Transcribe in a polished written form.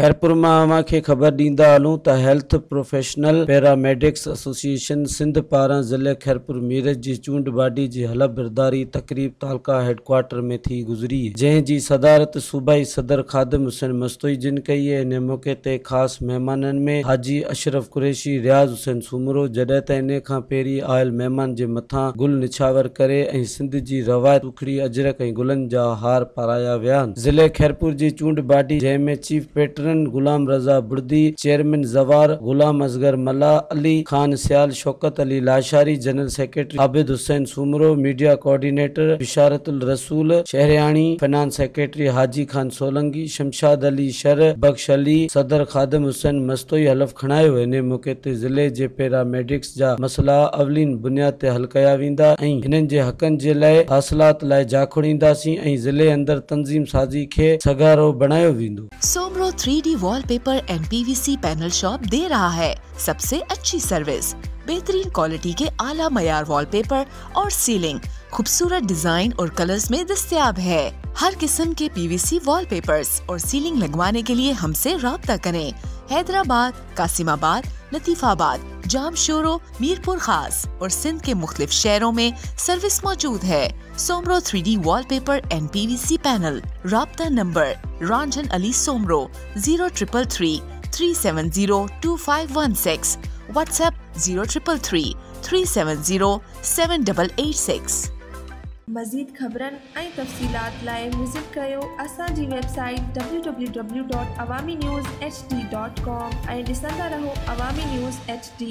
खैरपुर मां अवां खे ख़बर ॾींदा हलूं त health professional paramedics association Sindh पारां ज़िले खैरपुर मीरज जी चूंड बाडी जी हलफ बरदारी तकरीब तालका हेडक्वार्टर में थी गुज़री, जंहिं जी सदारत सूबाई सदर खादिम हुसैन मस्तोई जिन कई है। इन मौके ते ख़ासि महिमाननि में हाजी अशरफ कुरैशी, रियाज़ हुसैन सूमरो, जॾहिं त इन खां पहिरीं आयल महिमान जे मथां गुल निछावर करे ऐं सिंध जी रवायत उखड़ी अजरक ऐं गुलनि जा हार पाराया विया आहिनि। ज़िले खैरपुर जी चूंड बाडी, जंहिंमें chief patron Ghulam Raza Burdi, chairman ज़वार Ghulam Asghar Malla, Ali Khan Sial, Shaukat Ali Lashari, general secretary Abid Hussain Soomro, media coordinator Basharatul Rasool Shahriyani, finance secretary Haji Khan Solanki, Shamshad Ali Shar, Bakhsh Ali, सदर खादिम हुसैन मस्तोई हलफ खणायो। इन मौके ते ज़िले जे पैरामेडिक्स जा मसला अवलीन बुनियाद ते हल कया वेंदा ऐं हिननि जे हक़नि जे लाइ हासिलात लाइ जाखोड़ींदासीं ऐं ज़िले अंदर तंज़ीम साज़ी खे सगारो बणायो वेंदो। Soomro 3D wallpaper and PVC panel shop दे रहा है सबसे अच्छी सर्विस, बेहतरीन क्वालिटी के आला मयार वॉलपेपर और सीलिंग खूबसूरत डिजाइन और कलर्स में दस्तयाब है। हर किस्म के PVC वॉलपेपर्स और सीलिंग लगवाने के लिए हमसे राब्ता करें। हैदराबाद, कासिमाबाद, लतीफाबाद, जामशोरो, मीरपुर खास और सिंध के मुख्तलिफ शहरों में सर्विस मौजूद है। Soomro 3D wallpaper and PVC panel. राब्ता नंबर रंजन अली सोमरो 0333 370 2516, व्हाट्सएप 0333 370 7886। मज़ीद ख़बरनि ऐं तफ़सीलात लाइ विज़िट कयो असांजी वेबसाइट www.awamiNewsHD.com ऐं ॾिसंदा रहो अवामी न्यूज़ HD।